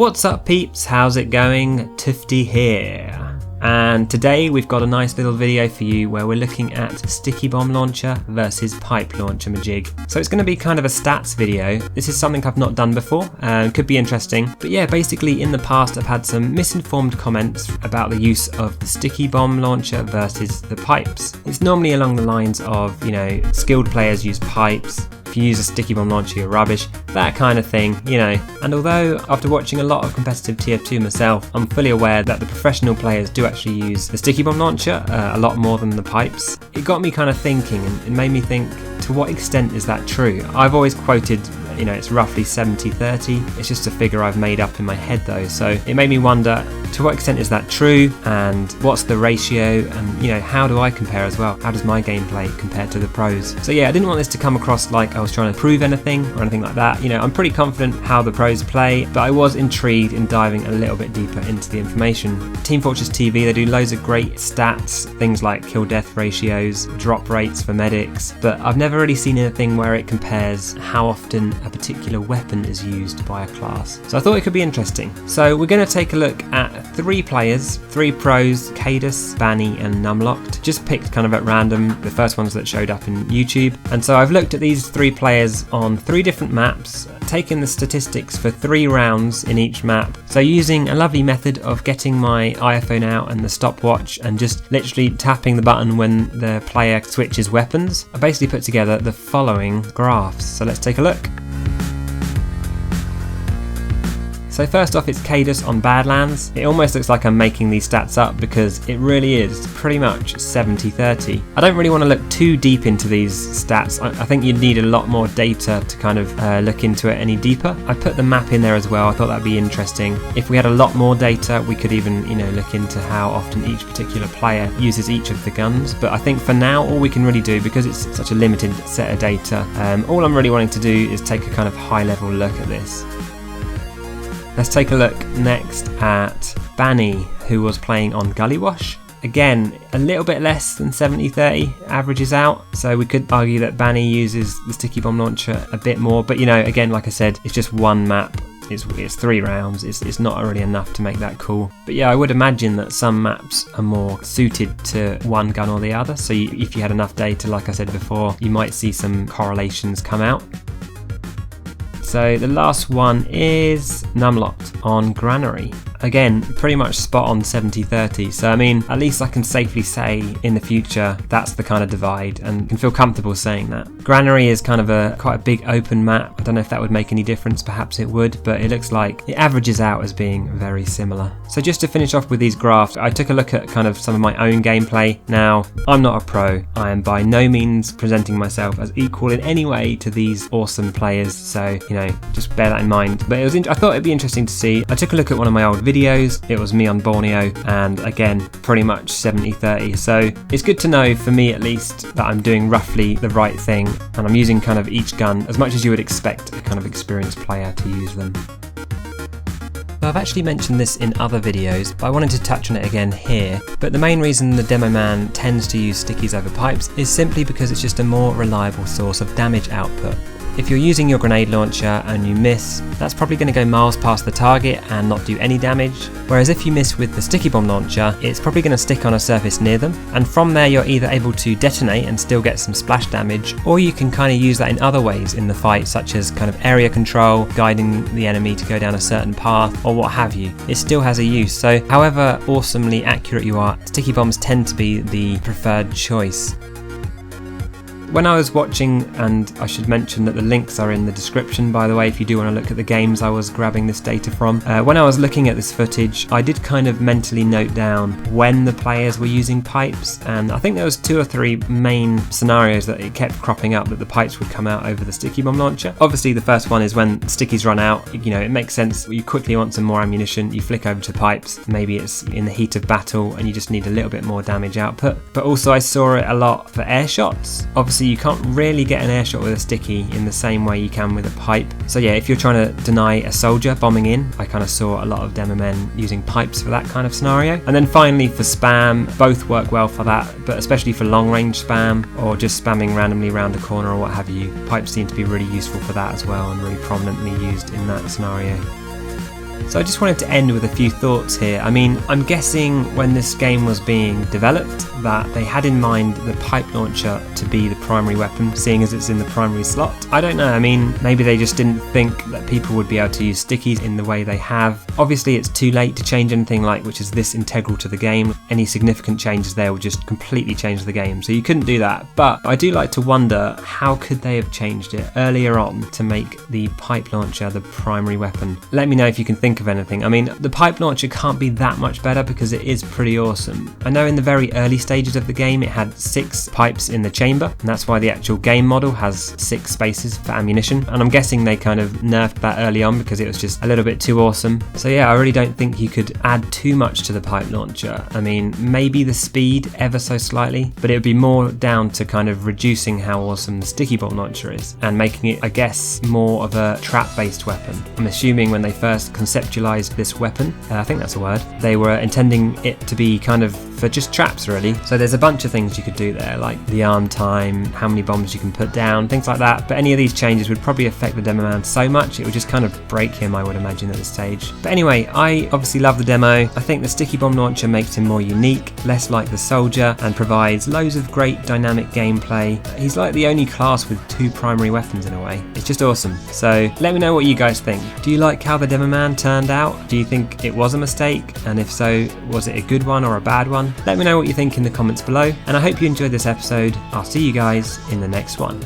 What's up peeps, how's it going? Toofty here. And today we've got a nice little video for you where we're looking at sticky bomb launcher versus pipe launcher majig. So it's going to be kind of a stats video. This is something I've not done before, could be interesting. But yeah, basically in the past I've had some misinformed comments about the use of the sticky bomb launcher versus the pipes. It's normally along the lines of, you know, skilled players use pipes. If you use a sticky bomb launcher, you're rubbish, that kind of thing, you know. And although after watching a lot of competitive TF2 myself, I'm fully aware that the professional players do actually use the sticky bomb launcher a lot more than the pipes, it got me kind of thinking, and it made me think, to what extent is that true? I've always quoted, you know, it's roughly 70-30. It's just a figure I've made up in my head though, so it made me wonder, to what extent is that true, and what's the ratio, and, you know, how do I compare as well? How does my gameplay compare to the pros? So yeah, I didn't want this to come across like I was trying to prove anything or anything like that. You know, I'm pretty confident how the pros play, but I was intrigued in diving a little bit deeper into the information. Team Fortress TV, they do loads of great stats, things like kill-death ratios, drop rates for medics, but I've never really seen anything where it compares how often a particular weapon is used by a class. So I thought it could be interesting. So we're going to take a look at 3 players, 3 pros, Kaidus, Bindy and Numlocked. Just picked kind of at random, the first ones that showed up in YouTube. And so I've looked at these 3 players on 3 different maps, taken the statistics for 3 rounds in each map. So using a lovely method of getting my iPhone out and the stopwatch and just literally tapping the button when the player switches weapons, I basically put together the following graphs. So let's take a look. So first off, it's Cadis on Badlands. It almost looks like I'm making these stats up because it really is pretty much 70-30. I don't really want to look too deep into these stats. I think you'd need a lot more data to kind of look into it any deeper. I put the map in there as well. I thought that'd be interesting. If we had a lot more data, we could even, you know, look into how often each particular player uses each of the guns. But I think for now, all we can really do, because it's such a limited set of data, all I'm really wanting to do is take a kind of high level look at this. Let's take a look next at Bindy, who was playing on Gullywash. Again, a little bit less than 70-30 averages out, so we could argue that Bindy uses the sticky bomb launcher a bit more, but you know, again, like I said, it's just one map. It's 3 rounds, it's not really enough to make that call. But yeah, I would imagine that some maps are more suited to one gun or the other, so if you had enough data, like I said before, you might see some correlations come out. So the last one is Numlocked on Granary. Again, pretty much spot on 70-30. So I mean, at least I can safely say in the future that's the kind of divide, and can feel comfortable saying that. Granary is kind of quite a big open map. I don't know if that would make any difference, perhaps it would, but it looks like it averages out as being very similar. So just to finish off with these graphs, I took a look at kind of some of my own gameplay. Now, I'm not a pro. I am by no means presenting myself as equal in any way to these awesome players, so, you know, just bear that in mind. But I thought it'd be interesting to see. I took a look at one of my old videos. It was me on Borneo, and again, pretty much 70-30. So it's good to know, for me at least, that I'm doing roughly the right thing, and I'm using kind of each gun as much as you would expect a kind of experienced player to use them. I've actually mentioned this in other videos, but I wanted to touch on it again here. But the main reason the demo man tends to use stickies over pipes is simply because it's just a more reliable source of damage output. If you're using your grenade launcher and you miss, that's probably going to go miles past the target and not do any damage. Whereas if you miss with the sticky bomb launcher, it's probably going to stick on a surface near them, and from there you're either able to detonate and still get some splash damage, or you can kind of use that in other ways in the fight, such as kind of area control, guiding the enemy to go down a certain path, or what have you. It still has a use, so however awesomely accurate you are, sticky bombs tend to be the preferred choice. When I was watching, and I should mention that the links are in the description by the way if you do want to look at the games I was grabbing this data from. When I was looking at this footage, I did kind of mentally note down when the players were using pipes, and I think there was 2 or 3 main scenarios that it kept cropping up that the pipes would come out over the sticky bomb launcher. Obviously the first one is when stickies run out. You know, it makes sense, you quickly want some more ammunition, you flick over to pipes, maybe it's in the heat of battle and you just need a little bit more damage output. But also I saw it a lot for air shots. Obviously you can't really get an air shot with a sticky in the same way you can with a pipe. So yeah, if you're trying to deny a soldier bombing in, I kind of saw a lot of demo men using pipes for that kind of scenario. And then finally for spam, both work well for that, but especially for long range spam or just spamming randomly around a corner or what have you, pipes seem to be really useful for that as well and really prominently used in that scenario. So I just wanted to end with a few thoughts here. I mean, I'm guessing when this game was being developed that they had in mind the pipe launcher to be the primary weapon, seeing as it's in the primary slot. I don't know, I mean, maybe they just didn't think that people would be able to use stickies in the way they have. Obviously it's too late to change anything which is this integral to the game. Any significant changes there will just completely change the game, so you couldn't do that. But I do like to wonder, how could they have changed it earlier on to make the pipe launcher the primary weapon? Let me know if you can think of anything. I mean, the pipe launcher can't be that much better because it is pretty awesome. I know in the very early stages of the game it had 6 pipes in the chamber, and that's why the actual game model has 6 spaces for ammunition, and I'm guessing they kind of nerfed that early on because it was just a little bit too awesome. So yeah, I really don't think you could add too much to the pipe launcher. I mean, maybe the speed ever so slightly, but it would be more down to kind of reducing how awesome the sticky bomb launcher is and making it, I guess, more of a trap based weapon. I'm assuming when they first conceptualized this weapon, I think that's a word, they were intending it to be kind of for just traps really. So there's a bunch of things you could do there, like the arm time, how many bombs you can put down, things like that. But any of these changes would probably affect the demo man so much it would just kind of break him, I would imagine, at this stage. But anyway, I obviously love the demo. I think the sticky bomb launcher makes him more unique, less like the soldier, and provides loads of great dynamic gameplay. He's like the only class with 2 primary weapons in a way. It's just awesome. So let me know what you guys think. Do you like how the demo man turned out? Do you think it was a mistake? And if so, was it a good one or a bad one? Let me know what you think in the comments below, and I hope you enjoyed this episode. I'll see you guys in the next one.